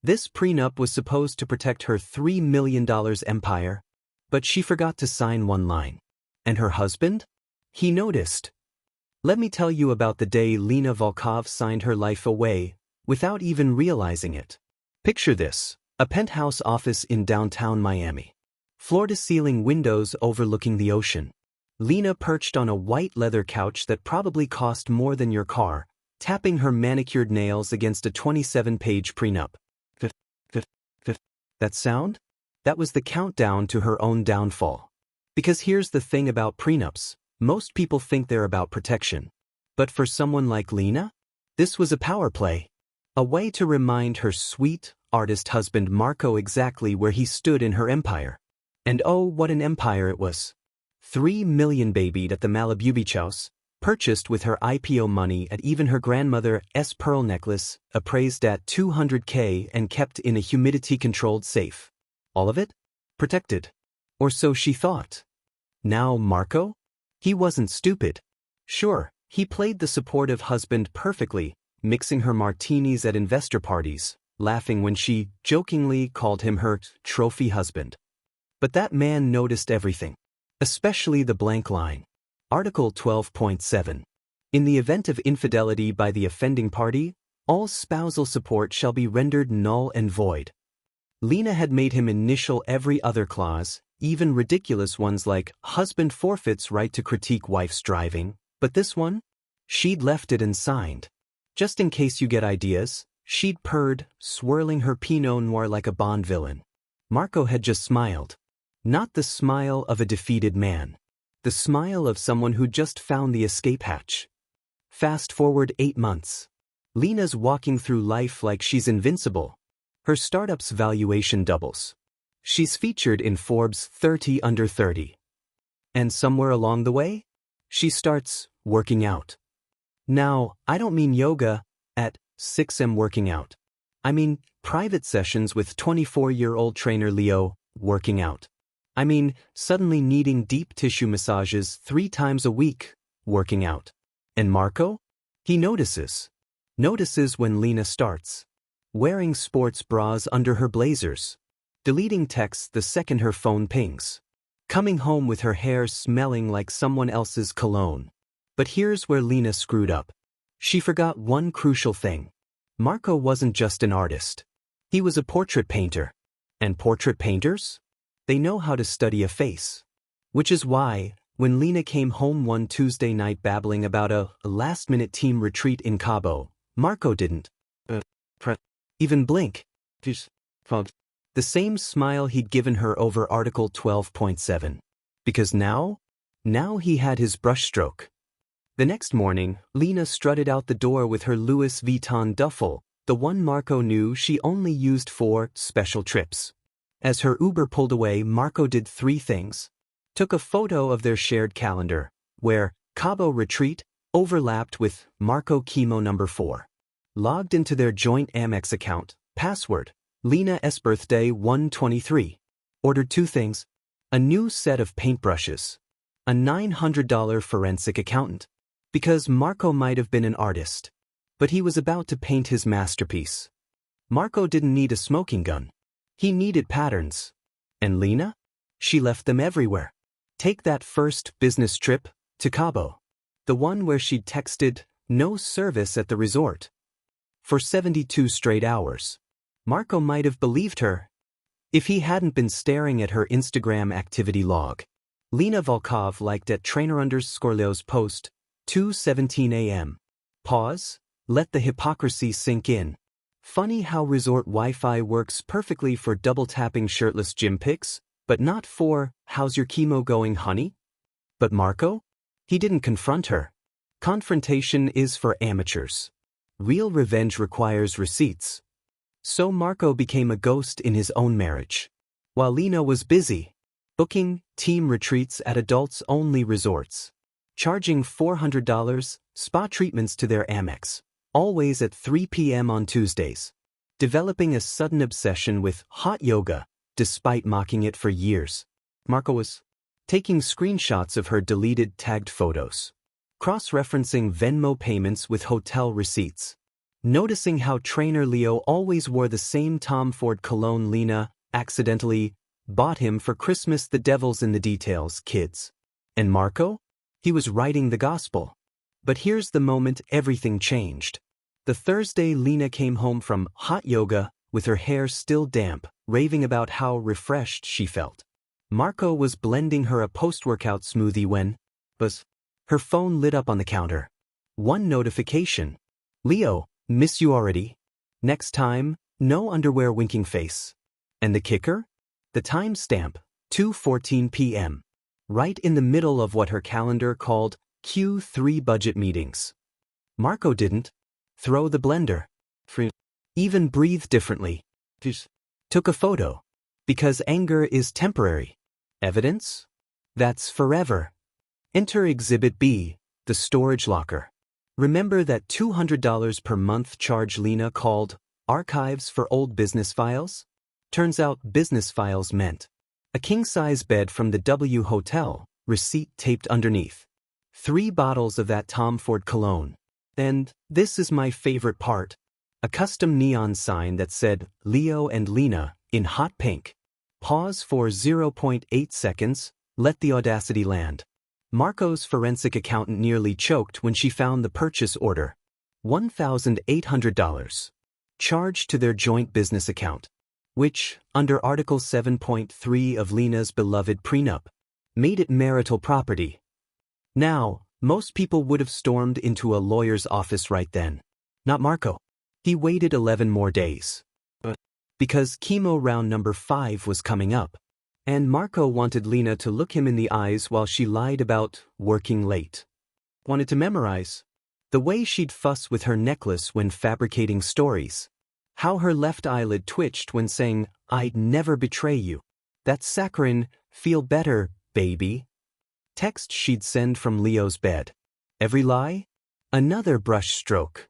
This prenup was supposed to protect her $3 million empire, but she forgot to sign one line. And her husband? He noticed. Let me tell you about the day Lena Volkov signed her life away, without even realizing it. Picture this, a penthouse office in downtown Miami. Floor-to-ceiling windows overlooking the ocean. Lena perched on a white leather couch that probably cost more than your car, tapping her manicured nails against a 27-page prenup. That sound? That was the countdown to her own downfall. Because here's the thing about prenups, most people think they're about protection. But for someone like Lena, this was a power play. A way to remind her sweet, artist husband Marco exactly where he stood in her empire. And oh, what an empire it was. $3 million babied at the Malibu beach house, purchased with her IPO money at even her grandmother's pearl necklace, appraised at $200K and kept in a humidity-controlled safe. All of it? Protected. Or so she thought. Now Marco? He wasn't stupid. Sure, he played the supportive husband perfectly, mixing her martinis at investor parties, laughing when she jokingly called him her trophy husband. But that man noticed everything. Especially the blank line. Article 12.7. In the event of infidelity by the offending party, all spousal support shall be rendered null and void. Lena had made him initial every other clause, even ridiculous ones like husband forfeits right to critique wife's driving, but this one? She'd left it and signed. Just in case you get ideas, she'd purred, swirling her Pinot Noir like a Bond villain. Marco had just smiled. Not the smile of a defeated man. The smile of someone who just found the escape hatch. Fast forward 8 months. Lena's walking through life like she's invincible. Her startup's valuation doubles. She's featured in Forbes 30 Under 30. And somewhere along the way, she starts working out. Now, I don't mean yoga at 6am working out. I mean private sessions with 24-year-old trainer Leo working out. I mean, suddenly needing deep tissue massages 3 times a week, working out. And Marco? He notices. Notices when Lena starts. Wearing sports bras under her blazers. Deleting texts the second her phone pings. Coming home with her hair smelling like someone else's cologne. But here's where Lena screwed up. She forgot one crucial thing. Marco wasn't just an artist. He was a portrait painter. And portrait painters? They know how to study a face. Which is why, when Lena came home one Tuesday night babbling about a last-minute team retreat in Cabo, Marco didn't even blink. The same smile he'd given her over Article 12.7. Because now he had his brushstroke. The next morning, Lena strutted out the door with her Louis Vuitton duffel, the one Marco knew she only used for special trips. As her Uber pulled away, Marco did 3 things. Took a photo of their shared calendar, where Cabo Retreat overlapped with Marco Chemo number 4. Logged into their joint Amex account, password, Lena's birthday 123. Ordered 2 things. A new set of paintbrushes. A $900 forensic accountant. Because Marco might have been an artist. But he was about to paint his masterpiece. Marco didn't need a smoking gun. He needed patterns. And Lena? She left them everywhere. Take that first business trip to Cabo. The one where she'd texted, "No service at the resort." For 72 straight hours. Marco might have believed her. If he hadn't been staring at her Instagram activity log. Lena Volkov liked at trainer_Leo's post, 2:17 a.m. Pause, let the hypocrisy sink in. Funny how resort Wi-Fi works perfectly for double-tapping shirtless gym pics, but not for, "How's your chemo going, honey?" But Marco? He didn't confront her. Confrontation is for amateurs. Real revenge requires receipts. So Marco became a ghost in his own marriage. While Lena was busy, booking team retreats at adults-only resorts. Charging $400 spa treatments to their Amex. Always at 3 p.m. on Tuesdays. Developing a sudden obsession with hot yoga, despite mocking it for years. Marco was taking screenshots of her deleted tagged photos. Cross-referencing Venmo payments with hotel receipts. Noticing how trainer Leo always wore the same Tom Ford cologne Lena accidentally bought him for Christmas. The devil's in the details, kids. And Marco? He was writing the gospel. But here's the moment everything changed. The Thursday Lena came home from hot yoga with her hair still damp, raving about how refreshed she felt. Marco was blending her a post-workout smoothie when, buzz, her phone lit up on the counter. One notification. Leo, miss you already. Next time, no underwear winking face. And the kicker? The timestamp, 2:14 p.m. Right in the middle of what her calendar called Q3 budget meetings. Marco didn't throw the blender. Even breathe differently. Took a photo. Because anger is temporary. Evidence? That's forever. Enter Exhibit B, the storage locker. Remember that $200 per month charge Lena called archives for old business files? Turns out business files meant a king-size bed from the W Hotel, receipt taped underneath. 3 bottles of that Tom Ford cologne. And, this is my favorite part, a custom neon sign that said Leo and Lena in hot pink. Pause for 0.8 seconds, let the audacity land. Marco's forensic accountant nearly choked when she found the purchase order. $1,800. Charged to their joint business account. Which, under Article 7.3 of Lena's beloved prenup, made it marital property. Now, most people would have stormed into a lawyer's office right then. Not Marco. He waited 11 more days. Because chemo round number 5 was coming up. And Marco wanted Lena to look him in the eyes while she lied about working late. Wanted to memorize the way she'd fuss with her necklace when fabricating stories. How her left eyelid twitched when saying, I'd never betray you. That saccharine, feel better, baby. Text she'd send from Leo's bed. Every lie? Another brush stroke.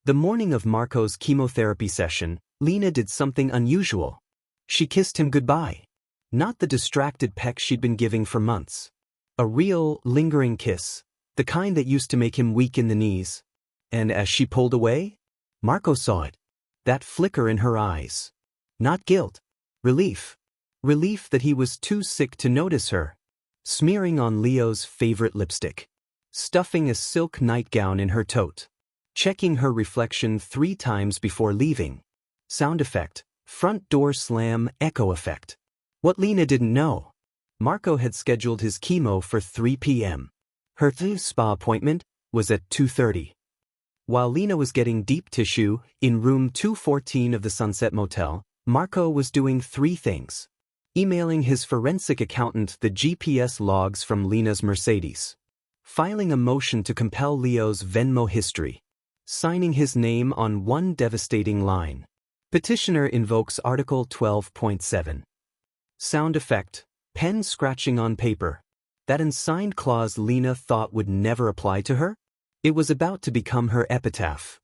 The morning of Marco's chemotherapy session, Lena did something unusual. She kissed him goodbye. Not the distracted peck she'd been giving for months. A real, lingering kiss, the kind that used to make him weak in the knees. And as she pulled away, Marco saw it. That flicker in her eyes. Not guilt. Relief. Relief that he was too sick to notice her. Smearing on Leo's favorite lipstick. Stuffing a silk nightgown in her tote. Checking her reflection 3 times before leaving. Sound effect. Front door slam echo effect. What Lena didn't know. Marco had scheduled his chemo for 3 p.m. Her spa appointment was at 2:30. While Lena was getting deep tissue in room 214 of the Sunset Motel, Marco was doing 3 things. Emailing his forensic accountant the GPS logs from Lena's Mercedes. Filing a motion to compel Leo's Venmo history. Signing his name on one devastating line. Petitioner invokes Article 12.7. Sound effect. Pen scratching on paper. That unsigned clause Lena thought would never apply to her? It was about to become her epitaph.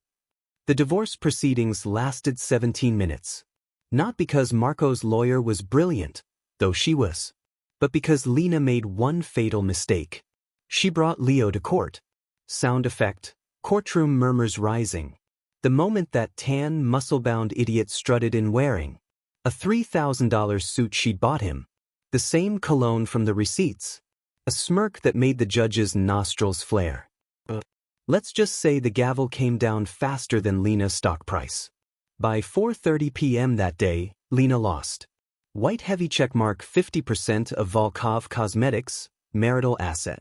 The divorce proceedings lasted 17 minutes. Not because Marco's lawyer was brilliant, though she was, but because Lena made one fatal mistake. She brought Leo to court. Sound effect. Courtroom murmurs rising. The moment that tan, muscle-bound idiot strutted in wearing a $3,000 suit she'd bought him, the same cologne from the receipts, a smirk that made the judge's nostrils flare. Let's just say the gavel came down faster than Lena's stock price. By 4:30 p.m. that day, Lena lost. White heavy checkmark 50% of Volkov Cosmetics, marital asset.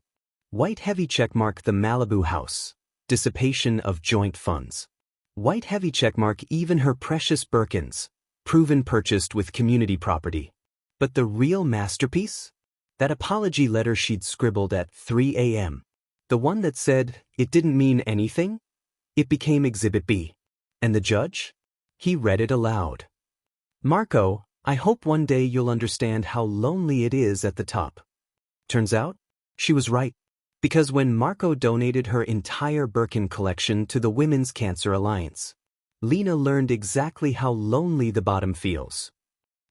White heavy checkmark the Malibu house, dissipation of joint funds. White heavy checkmark even her precious Birkins, proven purchased with community property. But the real masterpiece? That apology letter she'd scribbled at 3 a.m. The one that said, it didn't mean anything? It became Exhibit B. And the judge? He read it aloud. Marco, I hope one day you'll understand how lonely it is at the top. Turns out, she was right. Because when Marco donated her entire Birkin collection to the Women's Cancer Alliance, Lena learned exactly how lonely the bottom feels.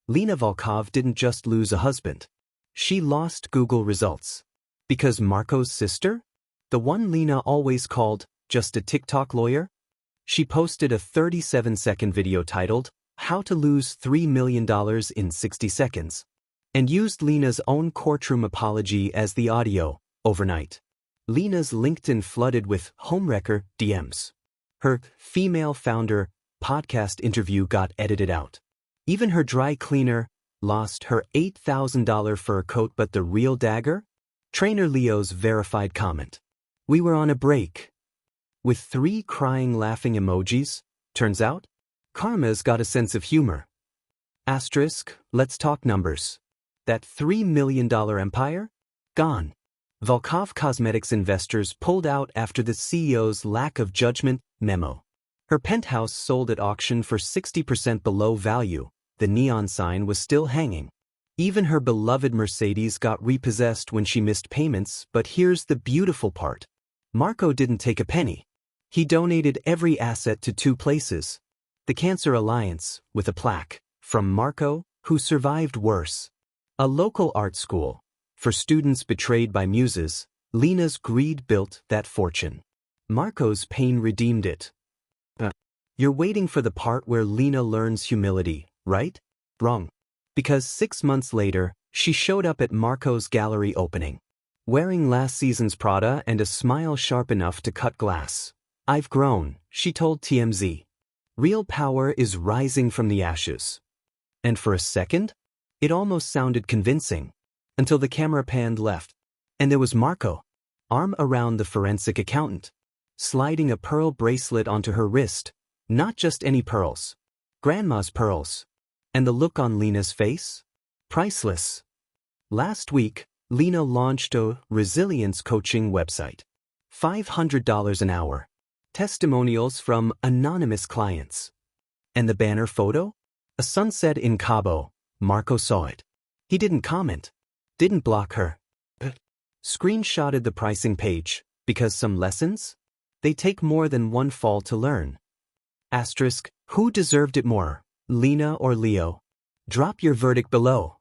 Lena Volkov didn't just lose a husband. She lost Google results. Because Marco's sister? The one Lena always called just a TikTok lawyer? She posted a 37-second video titled, "How to Lose $3 Million in 60 Seconds," and used Lena's own courtroom apology as the audio, overnight. Lena's LinkedIn flooded with homewrecker DMs. Her female founder podcast interview got edited out. Even her dry cleaner lost her $8,000 fur coat, but the real dagger? Trainer Leo's verified comment. "We were on a break." With 3 crying laughing emojis, turns out, karma's got a sense of humor. Asterisk, let's talk numbers. That $3 million empire? Gone. Volkov Cosmetics investors pulled out after the CEO's lack of judgment memo. Her penthouse sold at auction for 60% below value. The neon sign was still hanging. Even her beloved Mercedes got repossessed when she missed payments, but here's the beautiful part. Marco didn't take a penny. He donated every asset to 2 places. The Cancer Alliance, with a plaque, from Marco, who survived worse. A local art school. For students betrayed by muses, Lena's greed built that fortune. Marco's pain redeemed it. You're waiting for the part where Lena learns humility, right? Wrong. Because 6 months later, she showed up at Marco's gallery opening. Wearing last season's Prada and a smile sharp enough to cut glass. "I've grown," she told TMZ. "Real power is rising from the ashes." And for a second, it almost sounded convincing. Until the camera panned left. And there was Marco, arm around the forensic accountant, sliding a pearl bracelet onto her wrist. Not just any pearls. Grandma's pearls. And the look on Lena's face? Priceless. Last week, Lena launched a resilience coaching website. $500 an hour. Testimonials from anonymous clients. And the banner photo? A sunset in Cabo. Marco saw it. He didn't comment. Didn't block her. Screenshotted the pricing page, because some lessons? They take more than one fall to learn. Asterisk, who deserved it more, Lena or Leo? Drop your verdict below.